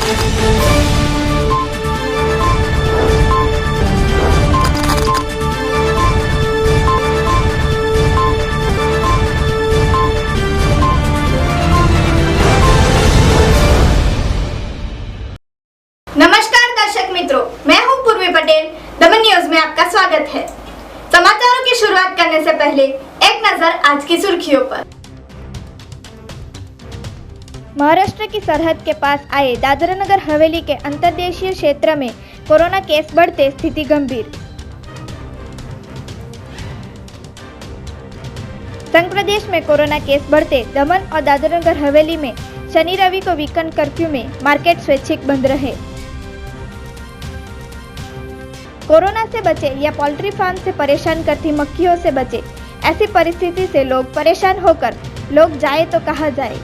नमस्कार दर्शक मित्रों, मैं हूं पूर्वी पटेल। दमन न्यूज में आपका स्वागत है। समाचारों की शुरुआत करने से पहले एक नजर आज की सुर्खियों पर। महाराष्ट्र की सरहद के पास आए दादरा नगर हवेली के अंतर्देशीय क्षेत्र में कोरोना केस बढ़ते, स्थिति गंभीर। संघ प्रदेश में कोरोना केस बढ़ते, दमन और दादरा नगर हवेली में शनि रवि को वीकेंड कर्फ्यू में मार्केट स्वैच्छिक बंद रहे। कोरोना से बचे या पोल्ट्री फार्म से परेशान करती मक्खियों से बचे, ऐसी परिस्थिति से लोग परेशान होकर लोग जाए तो कहाँ जाए।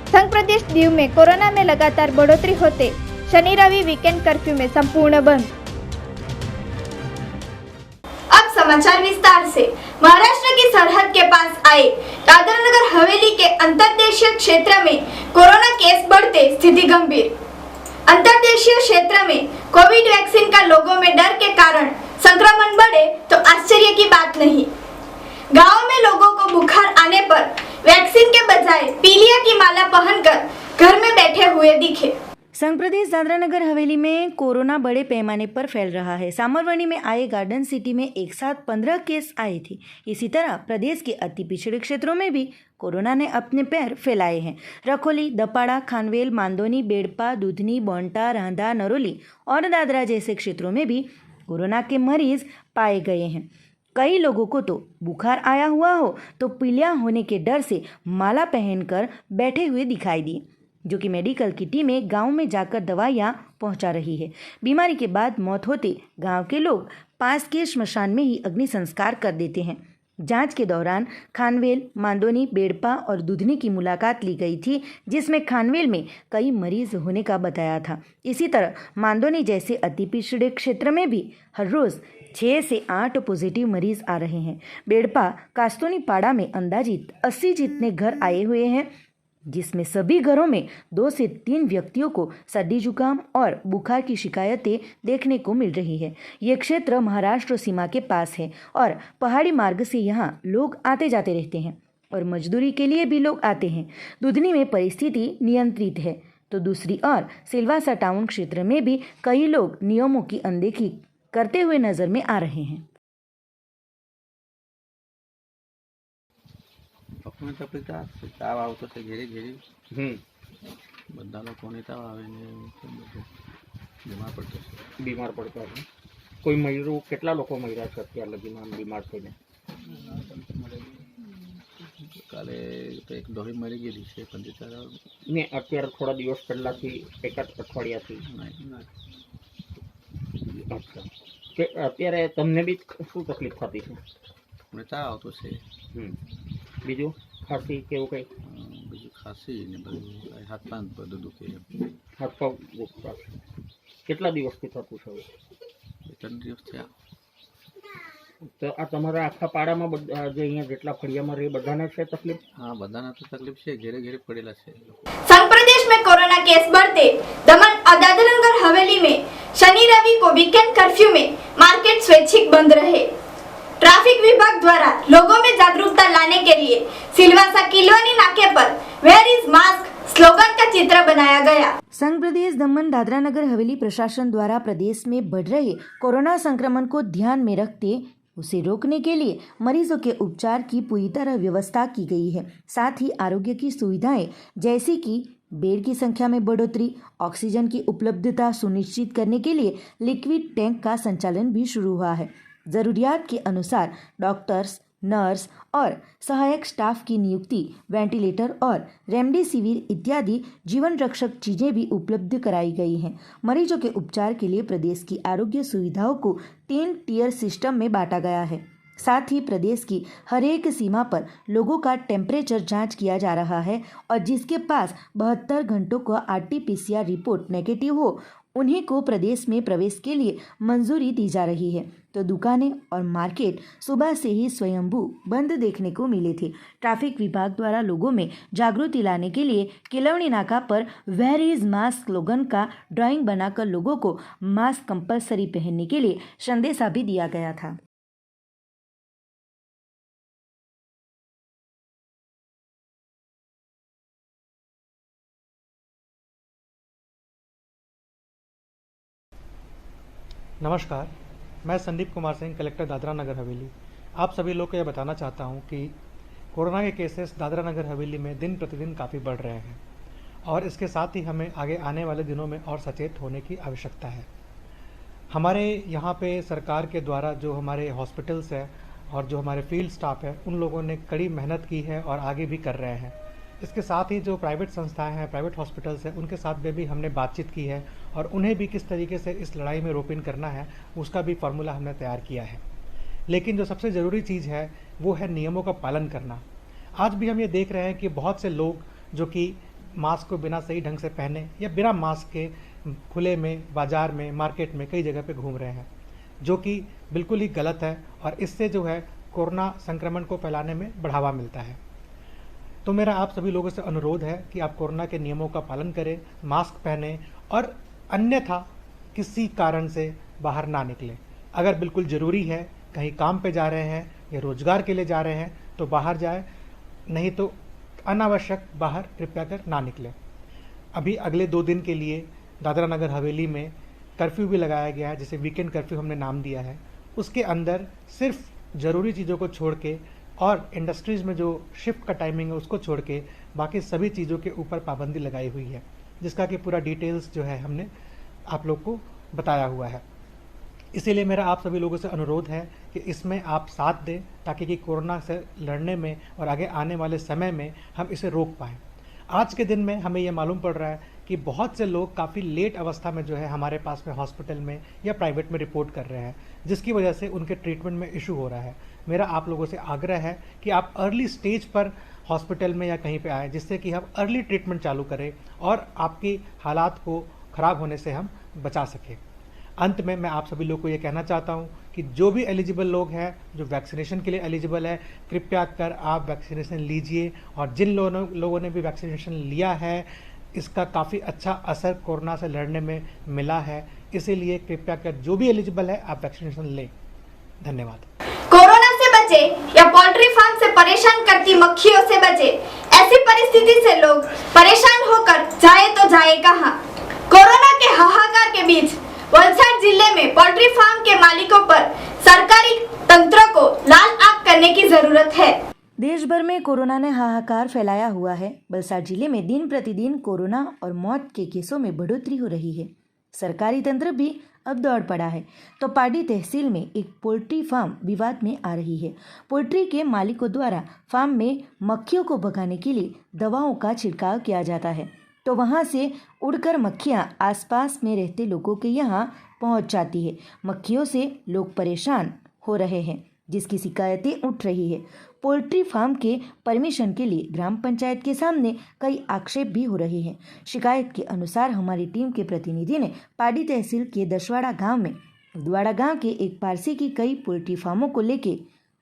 संघ प्रदेश दीव में कोरोना में लगातार बढ़ोतरी होते, शनि रवि वीकेंड कर्फ्यू में संपूर्ण बंद। अब समाचार विस्तार से। महाराष्ट्र की सरहद के पास आए दादरा नगर हवेली के अंतर्देशीय क्षेत्र में कोरोना केस बढ़ते, स्थिति गंभीर। अंतर्देशीय क्षेत्र में कोविड वैक्सीन का लोगों में डर के कारण संक्रमण बढ़े तो आश्चर्य की बात नहीं। गांव में लोगों को बुखार आने पर वैक्सीन के बजाय पीलिया की माला पहनकर घर में बैठे हुए दिखे। संघ प्रदेश दादरा नगर हवेली में कोरोना बड़े पैमाने पर फैल रहा है। सामरवनी में आए गार्डन सिटी में एक साथ 15 केस आए थे। इसी तरह प्रदेश के अति पिछड़े क्षेत्रों में भी कोरोना ने अपने पैर फैलाए हैं। रखोली, दपाड़ा, खानवेल, मांदोनी, बेड़पा, दूधनी, बोंटा, रांधा, नरोली और दादरा जैसे क्षेत्रों में भी कोरोना के मरीज पाए गए हैं। कई लोगों को तो बुखार आया हुआ हो तो पीलिया होने के डर से माला पहनकर बैठे हुए दिखाई दिए, जो कि मेडिकल की टीमें गांव में जाकर दवाइयां पहुंचा रही है। बीमारी के बाद मौत होते गांव के लोग पास के श्मशान में ही अग्नि संस्कार कर देते हैं। जांच के दौरान खानवेल, मांदोनी, बेड़पा और दूधनी की मुलाकात ली गई थी, जिसमें खानवेल में कई मरीज होने का बताया था। इसी तरह मांदोनी जैसे अति पिछड़े क्षेत्र में भी हर रोज़ 6 से 8 पॉजिटिव मरीज आ रहे हैं। बेड़पा कास्तोनी पाड़ा में अंदाजित 80 जितने घर आए हुए हैं, जिसमें सभी घरों में 2 से 3 व्यक्तियों को सर्दी जुकाम और बुखार की शिकायतें देखने को मिल रही है। ये क्षेत्र महाराष्ट्र सीमा के पास है और पहाड़ी मार्ग से यहाँ लोग आते जाते रहते हैं और मजदूरी के लिए भी लोग आते हैं। दूधनी में परिस्थिति नियंत्रित है तो दूसरी ओर सिलवासा टाउन क्षेत्र में भी कई लोग नियमों की अनदेखी करते हुए नजर में आ रहे हैं। તકલીફ તાવ આવતો છે ઘેરે ઘેરે બધા લોકોને તાવ આવે ને બીમાર પડતા છે। કોઈ મર્યું? કેટલા લોકો મર્યા છે અત્યાર લગીમાં બીમાર થઈને? કાલે તો એક ડોહી મરી ગયેલી છે પણ ત્યારે ને અત્યારે થોડા દિવસ પહેલાંથી એકાદ અઠવાડિયાથી? અચ્છા, કે અત્યારે તમને બી શું તકલીફ થતી છે? મને તાવ આવતો છે। બીજું ખાંસી કે એવું કંઈ? બીજું ખાંસી ને બધું હાથ પાન બધું દુખે, હાથ પગ દુખતા છે। કેટલા દિવસથી થતું છે? 2-3 દિવસ થયા। તો આ તમારા આખા પાડામાં જે અહીંયા જેટલા ફળિયામાં રહે બધાને છે તકલીફ? હા, બધાને તો તકલીફ છે, ઘેરે ઘેરે પડેલા છે। संघ प्रदेश में कोरोना केस बढ़ते, दमन और दादरा नगर हवेली में शनि रवि को वीकेंड कर्फ्यू में मार्केट स्वैच्छिक बंद रहे। ट्रैफिक विभाग द्वारा लोगों में जागरूकता लाने के लिए सिलवासा किलोनी नाके पर वेयर इज मास्क स्लोगन का चित्र बनाया गया। संघ प्रदेश दमन दादरा नगर हवेली प्रशासन द्वारा प्रदेश में बढ़ रहे कोरोना संक्रमण को ध्यान में रखते उसे रोकने के लिए मरीजों के उपचार की पूरी तरह व्यवस्था की गई है। साथ ही आरोग्य की सुविधाएं जैसे कि बेड की संख्या में बढ़ोतरी, ऑक्सीजन की उपलब्धता सुनिश्चित करने के लिए लिक्विड टैंक का संचालन भी शुरू हुआ है। ज़रूरियात के अनुसार डॉक्टर्स, नर्स और सहायक स्टाफ की नियुक्ति, वेंटिलेटर और रेमडेसिविर इत्यादि जीवन रक्षक चीज़ें भी उपलब्ध कराई गई हैं। मरीजों के उपचार के लिए प्रदेश की आरोग्य सुविधाओं को 3 टियर सिस्टम में बांटा गया है। साथ ही प्रदेश की हर एक सीमा पर लोगों का टेम्परेचर जांच किया जा रहा है और जिसके पास 72 घंटों का RT-PCR रिपोर्ट नेगेटिव हो उन्हीं को प्रदेश में प्रवेश के लिए मंजूरी दी जा रही है। तो दुकानें और मार्केट सुबह से ही स्वयंभू बंद देखने को मिले थे। ट्रैफिक विभाग द्वारा लोगों में जागृति लाने के लिए किलवनी नाका पर वेयर इज मास्क स्लोगन का ड्राइंग बनाकर लोगों को मास्क कंपलसरी पहनने के लिए संदेशा भी दिया गया था। नमस्कार, मैं संदीप कुमार सिंह, कलेक्टर दादरा नगर हवेली। आप सभी लोग को यह बताना चाहता हूं कि कोरोना के केसेस दादरा नगर हवेली में दिन प्रतिदिन काफ़ी बढ़ रहे हैं और इसके साथ ही हमें आगे आने वाले दिनों में और सचेत होने की आवश्यकता है। हमारे यहाँ पे सरकार के द्वारा जो हमारे हॉस्पिटल्स है और जो हमारे फील्ड स्टाफ है, उन लोगों ने कड़ी मेहनत की है और आगे भी कर रहे हैं। इसके साथ ही जो प्राइवेट संस्थाएं हैं, प्राइवेट हॉस्पिटल्स हैं, उनके साथ में भी हमने बातचीत की है और उन्हें भी किस तरीके से इस लड़ाई में रोक इन करना है, उसका भी फार्मूला हमने तैयार किया है। लेकिन जो सबसे ज़रूरी चीज़ है वो है नियमों का पालन करना। आज भी हम ये देख रहे हैं कि बहुत से लोग जो कि मास्क को बिना सही ढंग से पहने या बिना मास्क के खुले में, बाज़ार में, मार्केट में कई जगह पे घूम रहे हैं, जो कि बिल्कुल ही गलत है और इससे जो है कोरोना संक्रमण को फैलाने में बढ़ावा मिलता है। तो मेरा आप सभी लोगों से अनुरोध है कि आप कोरोना के नियमों का पालन करें, मास्क पहने और अन्यथा किसी कारण से बाहर ना निकलें। अगर बिल्कुल ज़रूरी है, कहीं काम पे जा रहे हैं या रोज़गार के लिए जा रहे हैं तो बाहर जाए, नहीं तो अनावश्यक बाहर कृपया कर ना निकलें। अभी अगले 2 दिन के लिए दादरा नगर हवेली में कर्फ्यू भी लगाया गया है, जिसे वीकेंड कर्फ्यू हमने नाम दिया है। उसके अंदर सिर्फ ज़रूरी चीज़ों को छोड़ के और इंडस्ट्रीज़ में जो शिफ्ट का टाइमिंग है उसको छोड़ के बाकी सभी चीज़ों के ऊपर पाबंदी लगाई हुई है, जिसका कि पूरा डिटेल्स जो है हमने आप लोग को बताया हुआ है। इसीलिए मेरा आप सभी लोगों से अनुरोध है कि इसमें आप साथ दें ताकि कि कोरोना से लड़ने में और आगे आने वाले समय में हम इसे रोक पाएँ। आज के दिन में हमें यह मालूम पड़ रहा है कि बहुत से लोग काफ़ी लेट अवस्था में जो है हमारे पास में हॉस्पिटल में या प्राइवेट में रिपोर्ट कर रहे हैं, जिसकी वजह से उनके ट्रीटमेंट में इशू हो रहा है। मेरा आप लोगों से आग्रह है कि आप अर्ली स्टेज पर हॉस्पिटल में या कहीं पे आएँ, जिससे कि हम अर्ली ट्रीटमेंट चालू करें और आपकी हालात को ख़राब होने से हम बचा सकें। अंत में मैं आप सभी लोग को ये कहना चाहता हूँ कि जो भी एलिजिबल लोग हैं, जो वैक्सीनेशन के लिए एलिजिबल है, कृपया कर आप वैक्सीनेशन लीजिए। और जिन लोगों ने भी वैक्सीनेशन लिया है, इसका काफ़ी अच्छा असर कोरोना से लड़ने में मिला है। इसीलिए कृपया कर जो भी एलिजिबल है आप वैक्सीनेशन लें। धन्यवाद। कोरोना से बचे या पोल्ट्री फार्म से परेशान करती मक्खियों से बचे, ऐसी परिस्थिति से लोग परेशान होकर जाए तो जाए कहां। कोरोना के हाहाकार के बीच वलसाड जिले में पोल्ट्री फार्म के मालिकों पर सरकारी तंत्र को लाल आंख करने की जरूरत है। देश भर में कोरोना ने हाहाकार फैलाया हुआ है। वलसाड जिले में दिन प्रतिदिन कोरोना और मौत के केसों में बढ़ोतरी हो रही है। सरकारी तंत्र भी अब दौड़ पड़ा है। तो पाडी तहसील में एक पोल्ट्री फार्म विवाद में आ रही है। पोल्ट्री के मालिकों द्वारा फार्म में मक्खियों को भगाने के लिए दवाओं का छिड़काव किया जाता है, तो वहां से उड़कर मक्खियां आसपास में रहते लोगों के यहां पहुंच जाती है। मक्खियों से लोग परेशान हो रहे हैं, जिसकी शिकायतें उठ रही है। पोल्ट्री फार्म के परमिशन के लिए ग्राम पंचायत के सामने कई आक्षेप भी हो रहे हैं। शिकायत के अनुसार हमारी टीम के प्रतिनिधि ने पाडी तहसील के दसवाड़ा गांव में उदवाड़ा गांव के एक पारसी की कई पोल्ट्री फार्मों को लेके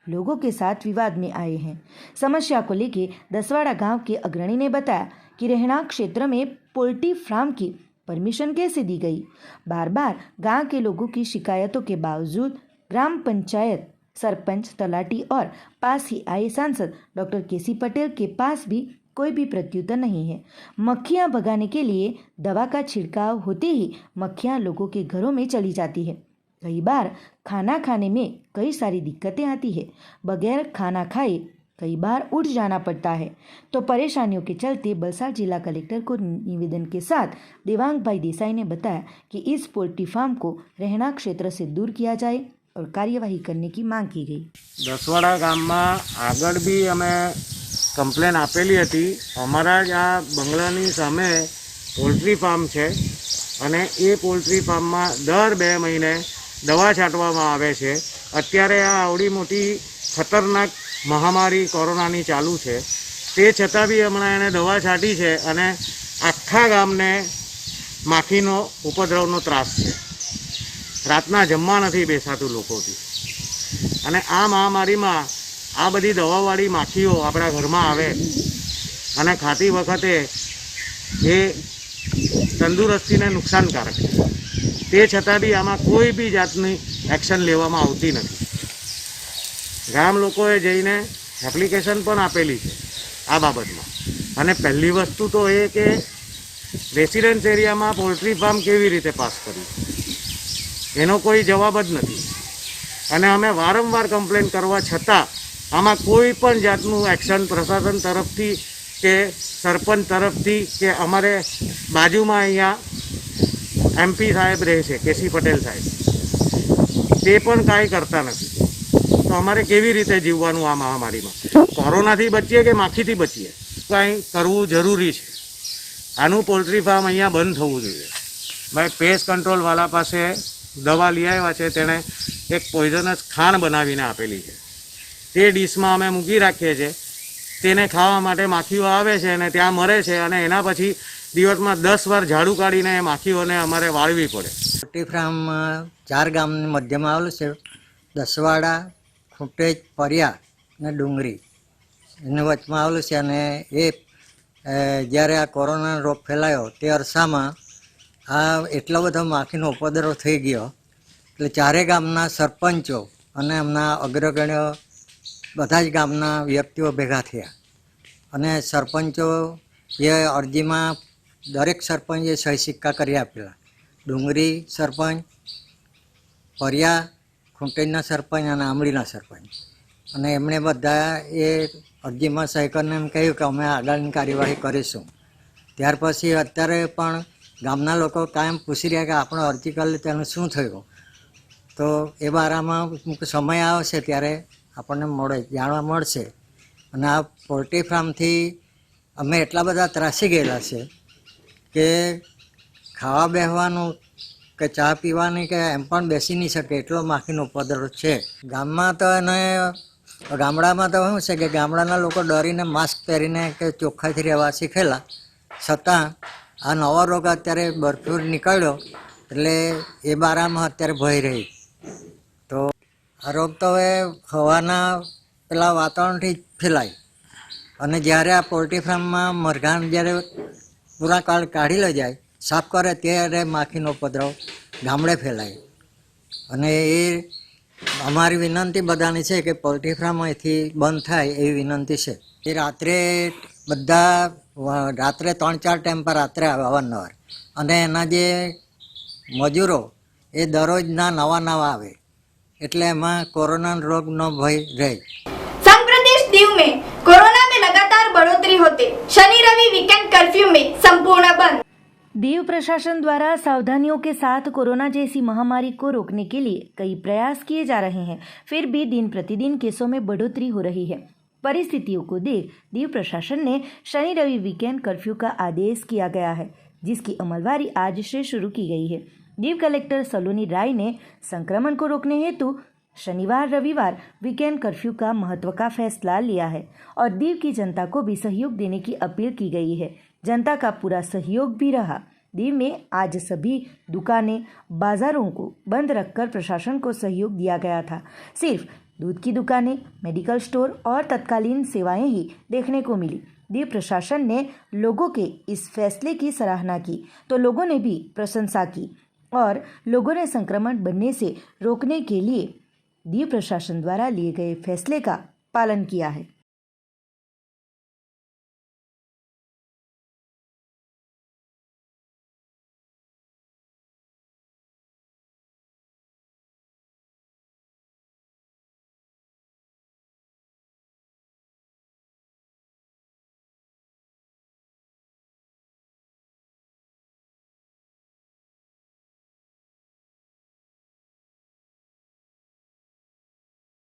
लोगों के साथ विवाद में आए हैं। समस्या को लेके दसवाड़ा गांव के अग्रणी ने बताया कि रहणांक क्षेत्र में पोल्ट्री फार्म की परमिशन कैसे दी गई। बार बार गांव के लोगों की शिकायतों के बावजूद ग्राम पंचायत, सरपंच, तलाटी और पास ही आए सांसद डॉक्टर केसी पटेल के पास भी कोई भी प्रत्युत्तर नहीं है। मक्खियां भगाने के लिए दवा का छिड़काव होते ही मक्खियां लोगों के घरों में चली जाती है। कई बार खाना खाने में कई सारी दिक्कतें आती है। बगैर खाना खाए कई बार उठ जाना पड़ता है। तो परेशानियों के चलते वलसाड जिला कलेक्टर को निवेदन के साथ देवांग भाई देसाई ने बताया कि इस पोल्ट्री फार्म को रहणांक क्षेत्र से दूर किया जाए और कार्यवाही करने की मांग की गई। दसवाड़ा गाम में आगळ भी अमे कम्प्लेन आपेली हती। अमारा ज आ बंगलानी सामे पोल्ट्री फार्म है अने ए पोल्ट्री फार्म में दर 2 महीने दवा छांटवामां आवे छे। अत्यारे आ आवड़ी मोटी खतरनाक महामारी कोरोनानी चालू है, ते छतां बी हमणां एणे दवा छांटी है अने आखा गामने माखीनो उपद्रवनो त्रास है। रातना जमवा नहीं बेसातुं लोकोथी। અને આ મહામારીમાં આ બધી દવાવાળી માખીઓ આપણા ઘરમાં આવે અને ખાતી વખતે એ તંદુરસ્તીને નુકસાનકારક છે. તે છતાં બી આમાં કોઈ બી જાતની એક્શન લેવામાં આવતી નથી. ગામ લોકોએ જઈને એપ્લિકેશન પણ આપેલી છે આ બાબતમાં. અને પહેલી વસ્તુ તો એ કે રેસિડેન્સ એરિયામાં પોલ્ટ્રી ફાર્મ કેવી રીતે પાસ કર્યું એનો કોઈ જવાબ જ નથી. અને અમે વારંવાર કમ્પ્લેન કરવા છતાં આમાં કોઈ પણ જાતનું એક્શન પ્રશાસન તરફથી કે સરપંચ તરફથી કે અમારે બાજુમાં અહીંયા MP સાહેબ રહે છે કેસી પટેલ સાહેબ, તે પણ કાંઈ કરતા નથી. તો અમારે કેવી રીતે જીવવાનું આ મહામારીમાં? કોરોનાથી બચીએ કે માખીથી બચીએ, કાંઈ કરવું જરૂરી છે. આનું પોલ્ટ્રી ફાર્મ અહીંયા બંધ થવું જોઈએ. ભાઈ પેસ્ટ કંટ્રોલવાળા પાસે દવા લઈ આવ્યા છે, તેણે એક પોઈઝનસ ખાંડ બનાવીને આપેલી છે. તે ડીશમાં અમે મૂકી રાખીએ છીએ. તેને ખાવા માટે માખીઓ આવે છે અને ત્યાં મરે છે, અને એના પછી દિવસમાં 10 વાર ઝાડુ કાઢીને એ માખીઓને અમારે વાળવી પડે. પોલ્ટ્રી ફાર્મ 4 ગામની મધ્યમાં આવેલું છે. દસવાડા, ખૂંટેજ, પરિયા અને ડુંગરી એની વચમાં આવેલું છે. અને એ જ્યારે આ કોરોના રોગ ફેલાયો તે અરસામાં આ એટલો બધો માખીનો ઉપદ્રવ થઈ ગયો એટલે 4 ગામના સરપંચો અને એમના અગ્રગણ્યો બધા જ ગામના વ્યક્તિઓ ભેગા થયા અને સરપંચો એ અરજીમાં દરેક સરપંચે સહી સિક્કા કરી આપેલા. ડુંગરી સરપંચ, પરિયા, ખૂંટેજના સરપંચ અને આંબળીના સરપંચ, અને એમણે બધા એ અરજીમાં સહી કરીને એમ કહ્યું કે અમે આગળની કાર્યવાહી કરીશું. ત્યાર પછી અત્યારે પણ ગામના લોકો કાયમ પૂછી રહ્યા કે આપણે અરજી કરી તેનું શું થયું. તો એ બારામાં સમય આવશે ત્યારે આપણને જાણવા મળશે. અને આ પોલ્ટ્રી ફાર્મથી અમે એટલા બધા ત્રાસી ગયેલા છે કે ખાવા બેસવાનું કે ચા પીવાની કે એમ પણ બેસી નહીં શકે એટલો માખીનો ઉપદ્રવ છે ગામમાં. તો એને ગામડામાં તો શું છે કે ગામડાના લોકો ડરીને માસ્ક પહેરીને કે ચોખ્ખાઈથી રહેવા શીખેલા, છતાં આ નવો રોગ અત્યારે બરફ્યુ નીકળ્યો એટલે એ બારામાં અત્યારે ભય રહી. તો આ રોગ તો હવે હવાના પેલા વાતાવરણથી જ ફેલાય. અને જ્યારે આ પોલ્ટ્રી ફાર્મમાં મરઘાં જ્યારે પૂરા કાળ કાઢી લઈ જાય, સાફ કરે ત્યારે માખીનો ઉપદ્રવ ગામડે ફેલાય. અને એ અમારી વિનંતી બધાની છે કે પોલ્ટ્રી ફાર્મ અહીંથી બંધ થાય એવી વિનંતી છે. એ રાત્રે 3-4 ટાઈમ પર રાત્રે આવે અવારનવાર. અને એના જે મજૂરો એ દરરોજના નવા આવે એટલે એમાં કોરોના રોગનો ભય રહે. संघ प्रदेश दीव में कोरोना में लगातार बढ़ोतरी होते शनि रवि वीकेंड कर्फ्यू में संपूर्ण बंद। दीव प्रशासन द्वारा सावधानियों के साथ कोरोना जैसी महामारी को रोकने के लिए कई प्रयास किए जा रहे हैं, फिर भी दिन प्रतिदिन केसों में बढ़ोतरी हो रही है। परिस्थितियों को देख दीव प्रशासन ने शनि रवि वीकेंड कर्फ्यू का आदेश किया गया है, जिसकी अमलवारी आज से शुरू की गई है। दीव कलेक्टर सलोनी राय ने संक्रमण को रोकने हेतु शनिवार रविवार वीकेंड कर्फ्यू का महत्व का फैसला लिया है और दीव की जनता को भी सहयोग देने की अपील की गई है। जनता का पूरा सहयोग भी रहा। दीव में आज सभी दुकानें, बाजारों को बंद रखकर प्रशासन को सहयोग दिया गया था। सिर्फ दूध की दुकानें, मेडिकल स्टोर और तत्कालीन सेवाएं ही देखने को मिली। दीव प्रशासन ने लोगों के इस फैसले की सराहना की तो लोगों ने भी प्रशंसा की और लोगों ने संक्रमण बढ़ने से रोकने के लिए दीव प्रशासन द्वारा लिए गए फैसले का पालन किया है।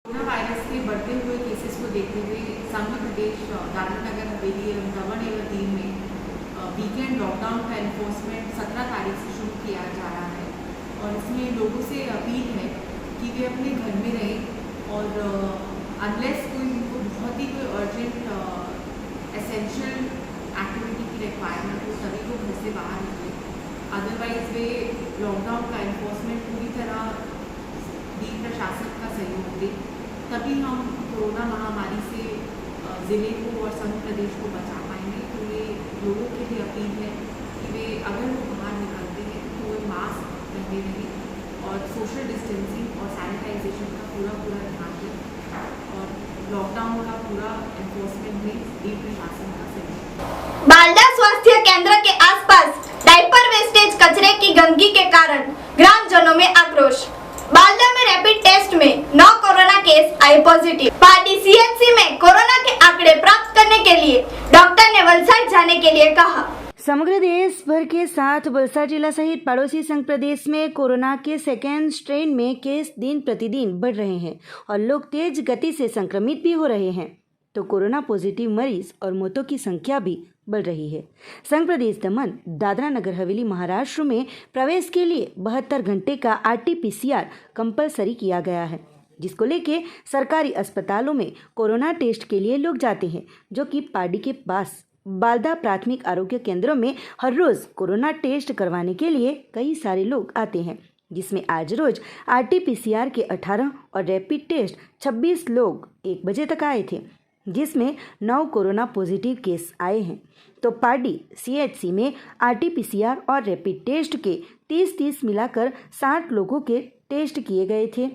कोरोना वायरस के बढ़ते हुए केसेस को देखते हुए संघ प्रदेश दादरा नगर हवेली एवं दमन एवं दीव में वीकेंड लॉकडाउन का एनफोर्समेंट 17 तारीख से शुरू किया जा रहा है। और इसमें लोगों से अपील है कि वे अपने घर में रहें और अनलेस कोई उनको बहुत ही कोई अर्जेंट एसेंशियल एक्टिविटी की रिक्वायरमेंट हो तभी वो घर से बाहर निकले। अदरवाइज वे लॉकडाउन का एनफोर्समेंट पूरी तरह दीव प्रशासन का सहयोग दे तभी हम कोरोना महामारी से ज़िले को और समग्र प्रदेश को बचा पाएंगे। तो ये लोगों के लिए अपील है कि वे अगर वो बाहर निकलते हैं तो वे मास्क पहने रहें और सोशल डिस्टेंसिंग और सैनिटाइजेशन का पूरा ध्यान दें और लॉकडाउन का पूरा एनफोर्समेंट भी एक प्रशासन का सही। बालदा स्वास्थ्य केंद्र के आसपास डायपर वेस्टेज कचरे की गंदगी के कारण ग्रामजनों में आक्रोश। बालदा में रैपिड टेस्ट में 9 कोरोना केस आए पॉजिटिव। पार्टी सीएचसी में कोरोना के आंकड़े प्राप्त करने के लिए डॉक्टर ने वलसाड जाने के लिए कहा। समग्र देश भर के साथ वलसाड जिला सहित पड़ोसी संघ प्रदेश में कोरोना के सेकेंड स्ट्रेन में केस दिन प्रतिदिन बढ़ रहे हैं और लोग तेज गति से संक्रमित भी हो रहे हैं, तो कोरोना पॉजिटिव मरीज और मौतों की संख्या भी बढ़ रही है। संघ प्रदेश दमन दादरा नगर हवेली महाराष्ट्र में प्रवेश के लिए 72 घंटे का RT-PCR कंपलसरी किया गया है, जिसको लेके सरकारी अस्पतालों में कोरोना टेस्ट के लिए लोग जाते हैं, जो कि पाडी के पास बालदा प्राथमिक आरोग्य केंद्रों में हर रोज कोरोना टेस्ट करवाने के लिए कई सारे लोग आते हैं, जिसमें आज रोज RT-PCR के 18 और रैपिड टेस्ट 26 लोग 1 बजे तक आए थे, जिसमें 9 कोरोना पॉजिटिव केस आए हैं। तो पाडी CHC में RT-PCR और रैपिड टेस्ट के 30-30 मिलाकर 60 लोगों के टेस्ट किए गए थे,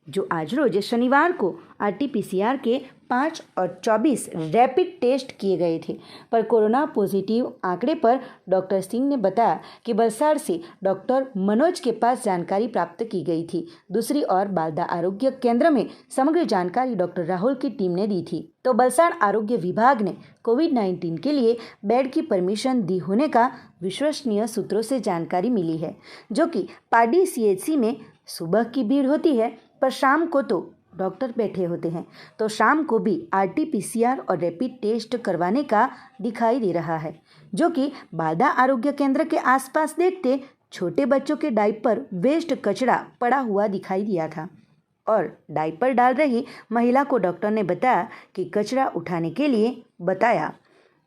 जो आज रोज शनिवार को RT-PCR के 5 और 24 रैपिड टेस्ट किए गए थे। पर कोरोना पॉजिटिव आंकड़े पर डॉक्टर सिंह ने बताया कि वलसाड से डॉक्टर मनोज के पास जानकारी प्राप्त की गई थी। दूसरी ओर बालदा आरोग्य केंद्र में समग्र जानकारी डॉक्टर राहुल की टीम ने दी थी। तो वलसाड आरोग्य विभाग ने कोविड-19 के लिए बेड की परमिशन दी होने का विश्वसनीय सूत्रों से जानकारी मिली है, जो कि पाडी CHC में सुबह की भीड़ होती है, पर शाम को तो डॉक्टर बैठे होते हैं, तो शाम को भी RT-PCR और रैपिड टेस्ट करवाने का दिखाई दे रहा है, जो कि बालदा आरोग्य केंद्र के आसपास देखते छोटे बच्चों के डायपर वेस्ट कचरा पड़ा हुआ दिखाई दिया था और डायपर डाल रही महिला को डॉक्टर ने बताया कि कचरा उठाने के लिए बताया।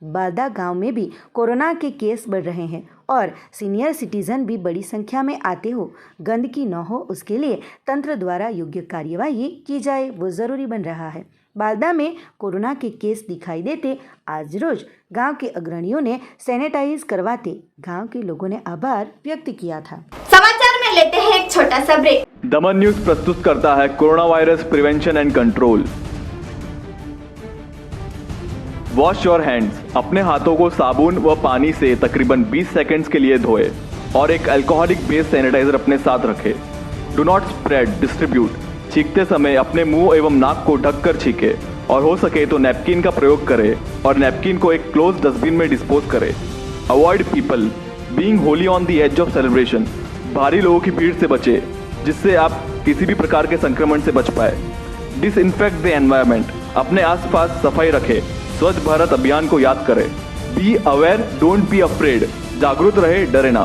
बालदा गांव में भी कोरोना के केस बढ़ रहे हैं और सीनियर सिटीजन भी बड़ी संख्या में आते हो, गंदगी न हो उसके लिए तंत्र द्वारा योग्य कार्यवाही की जाए, वो जरूरी बन रहा है। बालदा में कोरोना के केस दिखाई देते आज रोज गांव के अग्रणियों ने सैनिटाइज करवाते गांव के लोगों ने आभार व्यक्त किया था। समाचार में लेते हैं एक छोटा सा ब्रेक। दमन न्यूज प्रस्तुत करता है corona virus prevention and control. Wash your hands. अपने हाथों को साबुन व पानी से तकरीबन 20 सेकंड्स के लिए धोए और एक अल्कोहलिक बेस्ड सैनिटाइजर अपने साथ रखें। Do not spread distribute. छींकते समय अपने मुंह एवं नाक को ढककर छींके और हो सके तो नैपकिन का प्रयोग करें और नैपकिन को एक क्लोज डस्टबिन में डिस्पोज करें। Avoid people being holy on the edge of celebration. भारी लोगों की भीड़ से बचे, जिससे आप किसी भी प्रकार के संक्रमण से बच पाए। Disinfect the environment. अपने आसपास सफाई रखें। स्वच्छ भारत अभियान को याद करें। Be aware, don't be afraid. जागरूक रहे, डरे ना।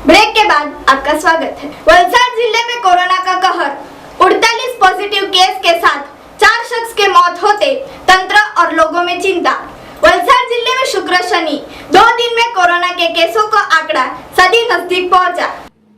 ब्रेक के बाद आपका स्वागत है। वलसाड जिले में कोरोना का कहर। 48 पॉजिटिव केस के साथ 4 शख्स के मौत होते तंत्र और लोगों में चिंता। वलसाड जिले में शुक्र शनि 2 दिन में कोरोना के केसों का आंकड़ा सदी नजदीक पहुंचा।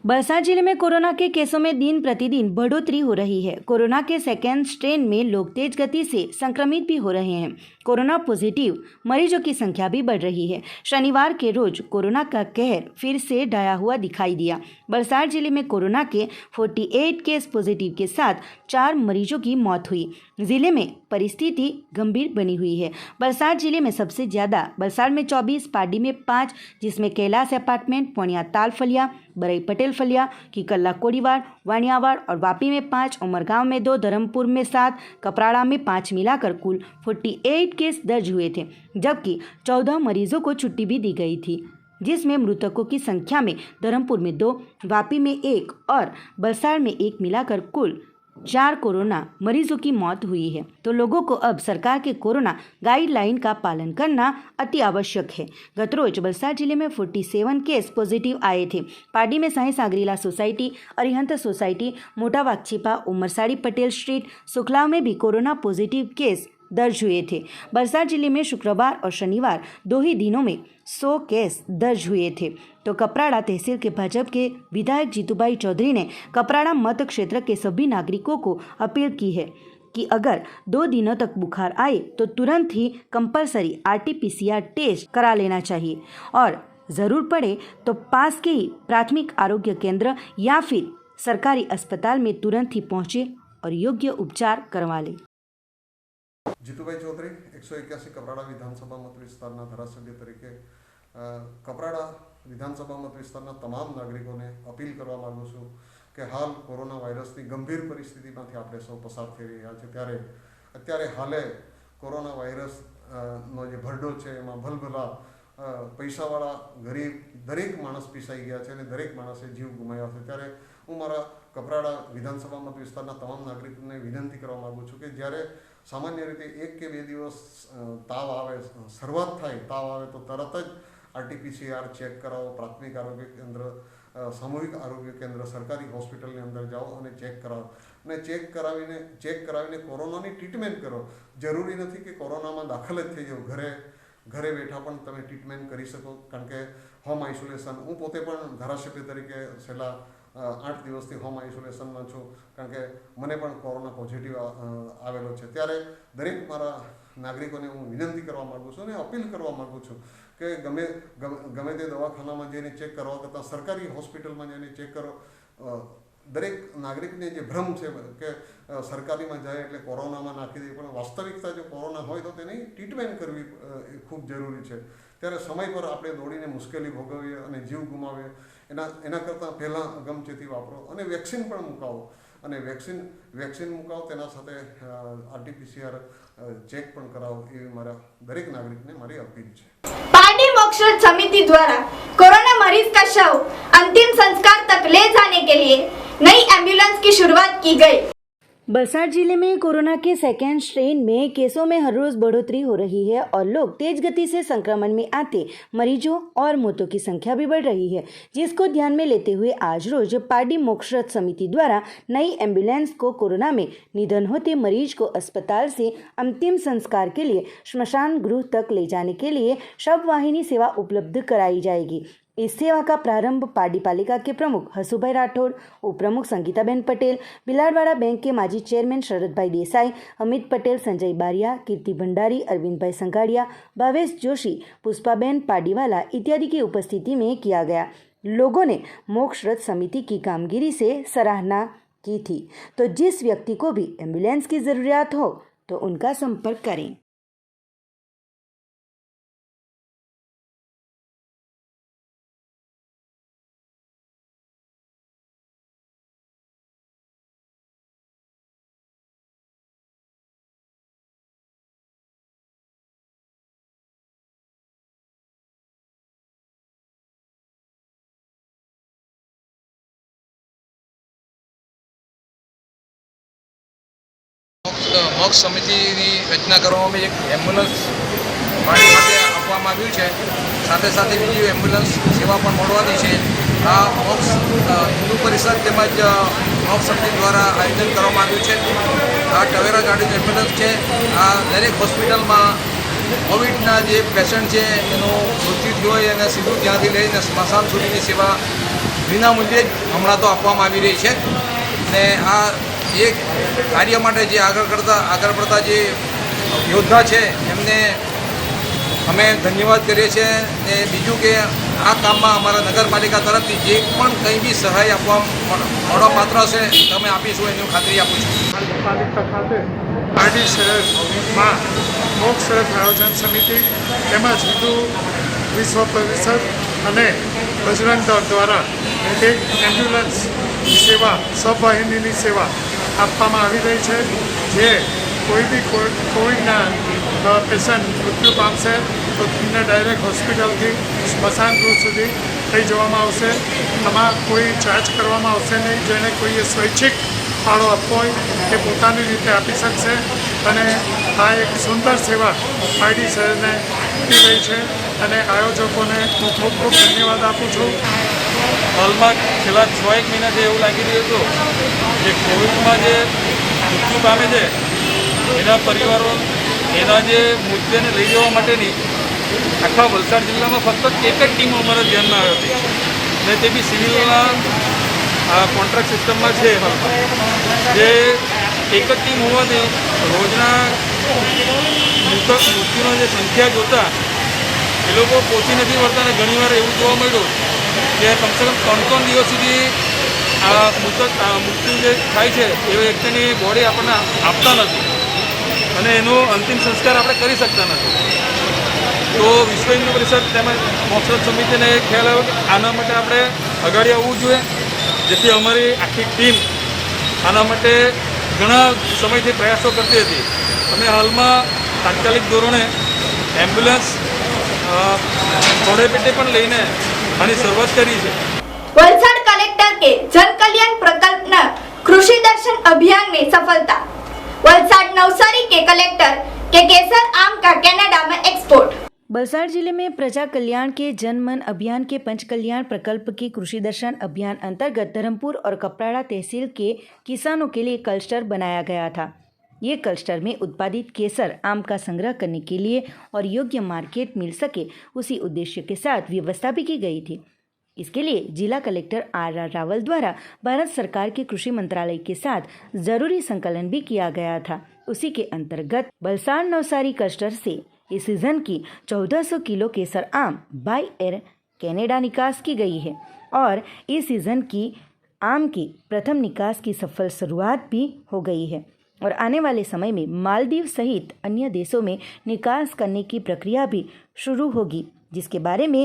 वलसाड जिले में कोरोना के केसों में दिन प्रतिदिन बढ़ोतरी हो रही है। कोरोना के सेकेंड स्ट्रेन में लोग तेज गति से संक्रमित भी हो रहे हैं। कोरोना पॉजिटिव मरीजों की संख्या भी बढ़ रही है। शनिवार के रोज कोरोना का कहर फिर से ढाया हुआ दिखाई दिया। वलसाड जिले में कोरोना के 48 केस पॉजिटिव के साथ 4 मरीजों की मौत हुई। जिले में परिस्थिति गंभीर बनी हुई है। वलसाड जिले में सबसे ज्यादा वलसाड में 24, पाडी में 5, जिसमें कैलाश अपार्टमेंट, पोनिया ताल फलिया, बरई पटेल फलिया, किकल्ला कोड़ीवाड़, वाणियावाड़ और वापी में 5, उमरगांव में 2, धर्मपुर में 7, कपराड़ा में 5 मिलाकर कुल 48 केस दर्ज हुए थे, जबकि 14 मरीजों को छुट्टी भी दी गई थी, जिसमें मृतकों की संख्या में धर्मपुर में 2, वापी में 1 और वलसाड में 1 मिलाकर कुल 4 कोरोना मरीजों की मौत हुई है। तो लोगों को अब सरकार के कोरोना गाइडलाइन का पालन करना अति आवश्यक है। गत रोज वलसाड जिले में 47 केस पॉजिटिव आए थे। पाडी में साई सागरीला सोसाइटी, अरिहंत सोसाइटी, मोटा वागछिपा, उमरसाड़ी पटेल स्ट्रीट, सुखलाव में भी कोरोना पॉजिटिव केस दर्ज हुए थे। बरसात जिले में शुक्रवार और शनिवार 2 ही दिनों में 100 केस दर्ज हुए थे। तो कपराड़ा तहसील के भाजपा के विधायक जीतूभाई चौधरी ने कपराड़ा मत क्षेत्र के सभी नागरिकों को अपील की है कि अगर 2 दिनों तक बुखार आए तो तुरंत ही कंपलसरी RT-PCR टेस्ट करा लेना चाहिए और ज़रूर पड़े तो पास के ही प्राथमिक आरोग्य केंद्र या फिर सरकारी अस्पताल में तुरंत ही पहुंचे और योग्य उपचार करवा लें। જીતુભાઈ ચૌધરી 181 કપરાડા વિધાનસભા મત વિસ્તારના ધારાસભ્ય તરીકે કપરાડા વિધાનસભા મત વિસ્તારના તમામ નાગરિકોને અપીલ કરવા માગું છું કે હાલ કોરોના વાયરસની ગંભીર પરિસ્થિતિમાંથી આપણે સૌ પસાર થઈ રહ્યા છે ત્યારે અત્યારે હાલે કોરોના વાયરસનો જે ભરડો છે એમાં ભલભલા પૈસાવાળા ગરીબ દરેક માણસ પીસાઈ ગયા છે અને દરેક માણસે જીવ ગુમાવ્યા છે ત્યારે હું મારા કપરાડા વિધાનસભા મત વિસ્તારના તમામ નાગરિકોને વિનંતી કરવા માગું છું કે જ્યારે સામાન્ય રીતે 1 કે 2 દિવસ તાવ આવે, શરૂઆત થાય તાવ આવે તો તરત જ RT-PCR ચેક કરાવો, પ્રાથમિક આરોગ્ય કેન્દ્ર, સામૂહિક આરોગ્ય કેન્દ્ર, સરકારી હોસ્પિટલની અંદર જાઓ અને ચેક કરાવો અને ચેક કરાવીને કોરોનાની ટ્રીટમેન્ટ કરો. જરૂરી નથી કે કોરોનામાં દાખલ જ થઈ જાઓ, ઘરે બેઠા પણ તમે ટ્રીટમેન્ટ કરી શકો કારણ કે હોમ આઇસોલેશન હું પોતે પણ ધારાસભ્ય તરીકે છેલ્લા 8 દિવસથી હોમ આઇસોલેશનમાં છું કારણ કે મને પણ કોરોના પોઝિટિવ આવેલો છે. ત્યારે દરેક મારા નાગરિકોને હું વિનંતી કરવા માગું છું અને અપીલ કરવા માગું છું કે ગમે તે દવાખાનામાં જઈને ચેક કરવા કરતાં સરકારી હોસ્પિટલમાં જઈને ચેક કરો. દરેક નાગરિકને જે ભ્રમ છે કે સરકારીમાં જાય એટલે કોરોનામાં નાખી દે, પણ વાસ્તવિકતા જો કોરોના હોય તો તેની ટ્રીટમેન્ટ કરવી ખૂબ જરૂરી છે. ત્યારે સમય પર આપણે દોડીને મુશ્કેલી ભોગવીએ અને જીવ ગુમાવીએ એના કરતાં પહેલાં અગમચેતી વાપરો અને વેક્સિન પણ મુકાવો અને વેક્સિન મુકાવો તેના સાથે RT-PCR ચેક પણ કરાવો એવી મારા દરેક નાગરિકને મારી અપીલ છે. पार्टी मोक्षरत समिति द्वारा कोरोना मरीज का शव अंतिम संस्कार तक ले जाने के लिए नई एम्बुलेंस की शुरुआत की गई। बरसात जिले में कोरोना के सेकेंड स्ट्रेन में केसों में हर रोज बढ़ोतरी हो रही है और लोग तेज गति से संक्रमण में आते मरीजों और मौतों की संख्या भी बढ़ रही है, जिसको ध्यान में लेते हुए आज रोज पार्टी मोक्षरत समिति द्वारा नई एम्बुलेंस को कोरोना में निधन होते मरीज को अस्पताल से अंतिम संस्कार के लिए श्मशान गृह तक ले जाने के लिए शव वाहिनी सेवा उपलब्ध कराई जाएगी। इस सेवा का प्रारंभ पाडी पालिका के प्रमुख हसुभाई राठौड़, उप प्रमुख संगीताबेन पटेल, बिलाड़वाड़ा बैंक के माजी चेयरमैन शरदभाई देसाई, अमित पटेल, संजय बारिया, कीर्ति भंडारी, अरविंद भाई संगाड़िया, भावेश जोशी, पुष्पाबेन पाडीवाला इत्यादि की उपस्थिति में किया गया। लोगों ने मोक्षरत समिति की कामगिरी से सराहना की थी। तो जिस व्यक्ति को भी एम्बुलेंस की ज़रूरियात हो तो उनका संपर्क करें। મોક્ષ સમિતિની રચના કરવામાં એક એમ્બ્યુલન્સ પાણી માટે આપવામાં આવ્યું છે, સાથે સાથે બીજી એમ્બ્યુલન્સ સેવા પણ મળવાની છે. આ મોક્ષ હિન્દુ પરિષદ તેમજ મોક્ષ સમિતિ દ્વારા આયોજન કરવામાં આવ્યું છે. આ ટવેરા ગાડીનું એમ્બ્યુલન્સ છે. આ દરેક હોસ્પિટલમાં કોવિડના જે પેશન્ટ છે એનું મૃત્યુ થયું હોય અને સીધું ત્યાંથી લઈને સ્મશાન સુધીની સેવા વિનામૂલ્યે જ હમણાં તો આપવામાં આવી રહી છે. અને આ એક કાર્ય માટે જે આગળ પડતા જે યોદ્ધા છે એમને અમે ધન્યવાદ કરીએ છીએ. ને બીજું કે આ કામમાં અમારા નગરપાલિકા તરફથી જે પણ કંઈ બી સહાય આપવા મળવા પાત્ર હશે તમે આપીશું એની ખાતરી આપું છું. પાલિકા ખાતે પાડી શહેરમાં મોક્ષરત આયોજન સમિતિ તેમજ હિન્દુ વિશ્વ પરિષદ અને બજરંગ દળ દ્વારા એક એમ્બ્યુલન્સ સેવા સબવાહિનીની સેવા આપવામાં આવી રહી છે. જે કોઈ બી કોવિડના પેશન્ટ મૃત્યુ પામશે તો તેમને ડાયરેક્ટ હોસ્પિટલથી સ્મશાન ગૃહ સુધી લઈ જવામાં આવશે. આમાં કોઈ ચાર્જ કરવામાં આવશે નહીં. જેને કોઈએ સ્વૈચ્છિક ફાળો આપવો હોય તે પોતાની રીતે આપી શકશે. અને આ એક સુંદર સેવા પારડી શહેરને આપી રહી છે અને આયોજકોને હું ખૂબ ખૂબ ધન્યવાદ આપું છું. હાલમાં છેલ્લા 6-1 મહિનાથી એવું લાગી રહ્યું હતું કે કોવિડમાં જે મૃત્યુ પામે છે એના પરિવારો એના જે મુદ્દેને લઈ જવા માટેની આખા વલસાડ જિલ્લામાં ફક્ત એક જ ટીમ અમારા ધ્યાનમાં આવી હતી ને તે બી સિવિલના કોન્ટ્રાક્ટ સિસ્ટમમાં છે હાલમાં જે એક જ ટીમ હોવાથી રોજના મૃત્યુનો જે સંખ્યા જોતા એ લોકો પહોંચી નથી વળતા ને ઘણીવાર એવું જોવા મળ્યું કે કમસે કમ 3-3 દિવસ સુધી આ મૃત્યુ જે થાય છે એ વ્યક્તિની બોડી આપણને આપતા નથી અને એનો અંતિમ સંસ્કાર આપણે કરી શકતા નથી. તો વિશ્વ હિન્દુ પરિષદ તેમજ મોક્ષરથ સમિતિને ખ્યાલ આવ્યો કે આના માટે આપણે અગાડી આવવું જોઈએ, જેથી અમારી આખી ટીમ આના માટે ઘણા સમયથી પ્રયાસો કરતી હતી. અમે હાલમાં તાત્કાલિક ધોરણે એમ્બ્યુલન્સ થોડે પેટે પણ લઈને આની શરૂઆત કરી છે. वलसाड कलेक्टर के जन कल्याण प्रकल्प न कृषि दर्शन अभियान में सफलता. वलसाड नवसारी के कलेक्टर के केसर आम का कनाडा में एक्सपोर्ट. बलसाड़ जिले में प्रजा कल्याण के जन मन अभियान के पंच कल्याण प्रकल्प की कृषि दर्शन अभियान अंतर्गत धर्मपुर और कपराड़ा तहसील के किसानों के लिए क्लस्टर बनाया गया था. ये क्लस्टर में उत्पादित केसर आम का संग्रह करने के लिए और योग्य मार्केट मिल सके उसी उद्देश्य के साथ व्यवस्था भी की गई थी. इसके लिए जिला कलेक्टर आर रावल द्वारा भारत सरकार के कृषि मंत्रालय के साथ जरूरी संकलन भी किया गया था. उसी के अंतर्गत बलसाड़ नवसारी क्लस्टर से इस सीजन की 1400 किलो केसर आम बाय एयर कनाडा निकास की गई है और इस सीजन की आम की प्रथम निकास की सफल शुरुआत भी हो गई है और आने वाले समय में मालदीव सहित अन्य देशों में निकास करने की प्रक्रिया भी शुरू होगी, जिसके बारे में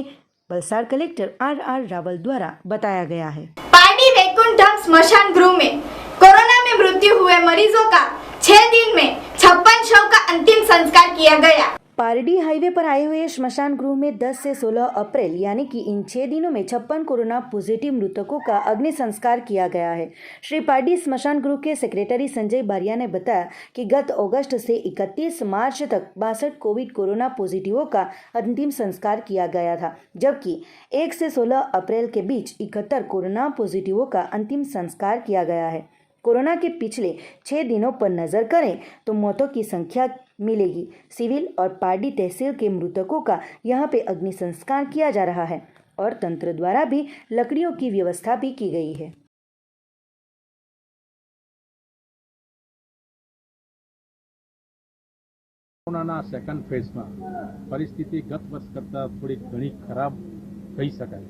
वलसाड़ कलेक्टर आर रावल द्वारा बताया गया है. पारडी वैकुंठधाम स्मशान गृह में कोरोना में मृत्यु हुए मरीजों का 6 दिन में 56 शव का अंतिम संस्कार किया गया. पारडी हाईवे पर आए हुए श्मशान गृह में 10 से 16 अप्रैल यानी कि इन 6 दिनों में 56 कोरोना पॉजिटिव मृतकों का अग्नि संस्कार किया गया है. श्री पारडी श्मशान गृह के सेक्रेटरी संजय बारिया ने बताया कि गत अगस्त से 31 मार्च तक 62 कोविड कोरोना पॉजिटिवों का अंतिम संस्कार किया गया था, जबकि 1 से 16 अप्रैल के बीच 71 कोरोना पॉजिटिवों का अंतिम संस्कार किया गया है. कोरोना के पिछले 6 दिनों पर नजर करें तो मौतों की संख्या मिलेगी. सिविल और पारडी तहसील के मृतकों का यहाँ पे अग्नि संस्कार किया जा रहा है और तंत्र द्वारा भी लकड़ियों की व्यवस्था भी की गई है. કોરોનાના સેકન્ડ ફેઝમાં પરિસ્થિતિ ગત વર્ષ કરતાં થોડી ઘણી ખરાબ કહી શકાય,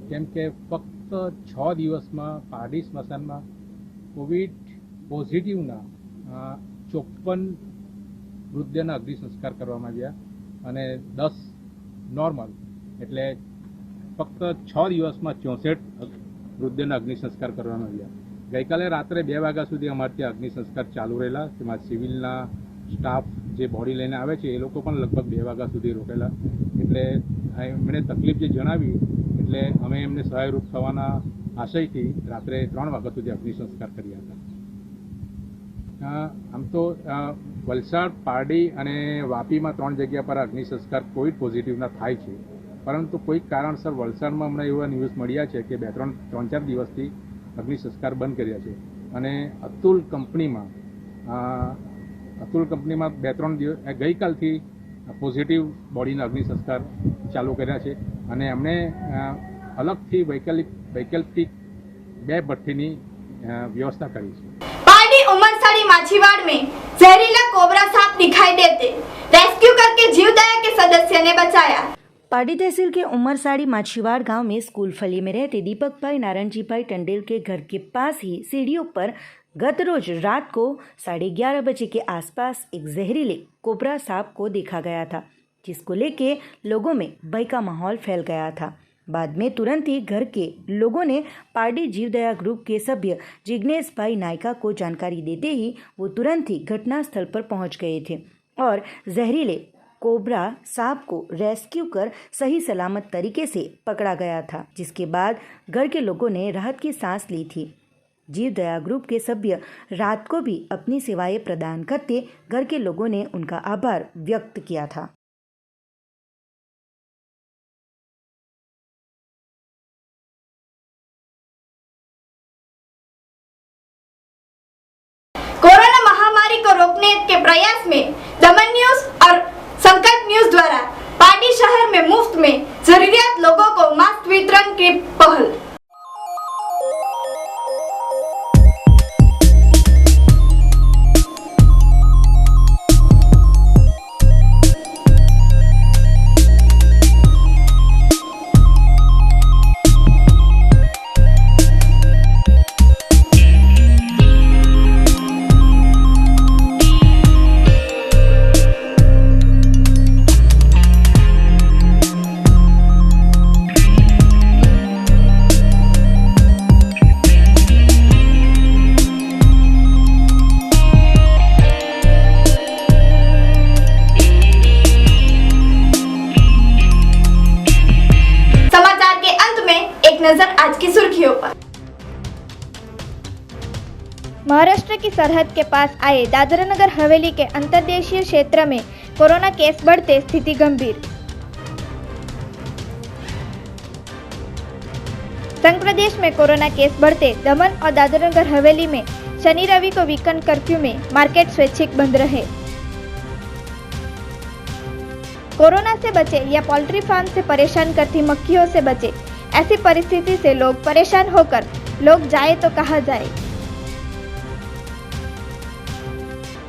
કેમ કે ફક્ત 6 દિવસમાં પારડી સ્મશાનમાં કોવિડ પોઝિટિવના 54 મૃતદેહના અગ્નિ સંસ્કાર કરવામાં આવ્યા અને 10 નોર્મલ, એટલે ફક્ત 6 દિવસમાં 64 મૃતદેહના અગ્નિ સંસ્કાર કરવામાં આવ્યા. ગઈકાલે રાત્રે 2 વાગ્યા સુધી અમારે ત્યાં અગ્નિ સંસ્કાર ચાલુ રહેલા, તેમાં સિવિલના સ્ટાફ જે બોડી લઈને આવે છે એ લોકો પણ લગભગ 2 વાગ્યા સુધી રોકેલા. એટલે એમણે તકલીફ જે જણાવી એટલે અમે એમને સહાયરૂપ થવાના આશયથી રાત્રે 3 વાગ્યા સુધી અગ્નિ સંસ્કાર કર્યા હતા. આમ તો વલસાડ, પારડી અને વાપીમાં 3 જગ્યા પર અગ્નિ સંસ્કાર કોવિડ પોઝિટિવના થાય છે, પરંતુ કોઈક કારણસર વલસાડમાં હમણાં એવા ન્યૂઝ મળ્યા છે કે 3-4 દિવસથી અગ્નિ સંસ્કાર બંધ કર્યા છે અને અતુલ કંપનીમાં 2-3 દિવસ ગઈકાલથી પોઝિટિવ બોડીના અગ્નિ સંસ્કાર ચાલુ કર્યા છે અને એમણે અલગથી વૈકલ્પિક 2 ભઠ્ઠીની વ્યવસ્થા કરી છે. पारडी उमरसाड़ी माछीवाड़ में जहरीला कोबरा सांप दिखाई देते रेस्क्यू करके जीवदया के सदस्य ने बचाया. पारडी तहसील के उमरसाड़ी माछीवाड़ गांव में स्कूल फली में रहते दीपक भाई नारायणजी भाई टंडेल के घर के पास ही सीढ़ियों पर गत रोज रात को 11:30 बजे के आसपास एक जहरीले कोबरा सांप को देखा गया था, जिसको लेके लोगों में भय का माहौल फैल गया था. बाद में तुरंत ही घर के लोगों ने पारडी जीवदया ग्रुप के सभ्य जिग्नेश भाई नायका को जानकारी देते ही वो तुरंत ही घटनास्थल पर पहुंच गए थे और जहरीले कोबरा सांप को रेस्क्यू कर सही सलामत तरीके से पकड़ा गया था, जिसके बाद घर के लोगों ने राहत की सांस ली थी. जीवदया ग्रुप के सभ्य रात को भी अपनी सेवाएं प्रदान करते घर के लोगों ने उनका आभार व्यक्त किया था. कोरोना महामारी को रोकने के प्रयास में दमन न्यूज और संकल्प न्यूज द्वारा पाटी शहर में मुफ्त में जरूरियात लोगों को मास्क वितरण की पहल। नजर आज की सुर्खियों पर। महाराष्ट्र की सरहद के पास आए दादरा नगर हवेली के अंतर्देशीय क्षेत्र में कोरोना केस बढ़ते स्थिति गंभीर। संघ प्रदेश में कोरोना केस बढ़ते दमन और दादरा नगर हवेली में शनि रवि को वीकेंड कर्फ्यू में मार्केट स्वैच्छिक बंद रहे। कोरोना से बचे या पोल्ट्री फार्म से परेशान करती मक्खियों से बचे, ऐसी परिस्थिति से लोग परेशान होकर लोग जाए तो कहां जाए।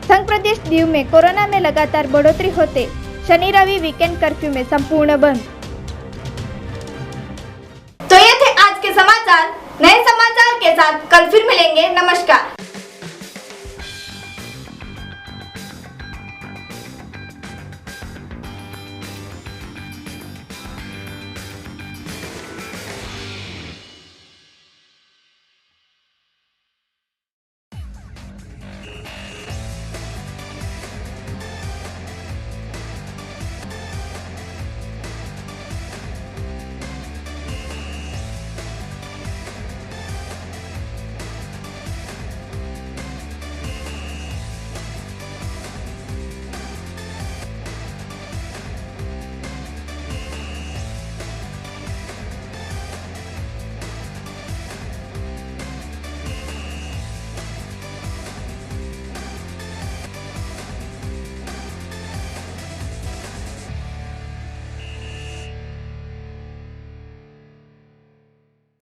संघ प्रदेश दीव में कोरोना में लगातार बढ़ोतरी होते शनि रवि वीकेंड कर्फ्यू में संपूर्ण बंद। तो ये थे आज के समाचार। नए समाचार के साथ कल फिर मिलेंगे। नमस्कार।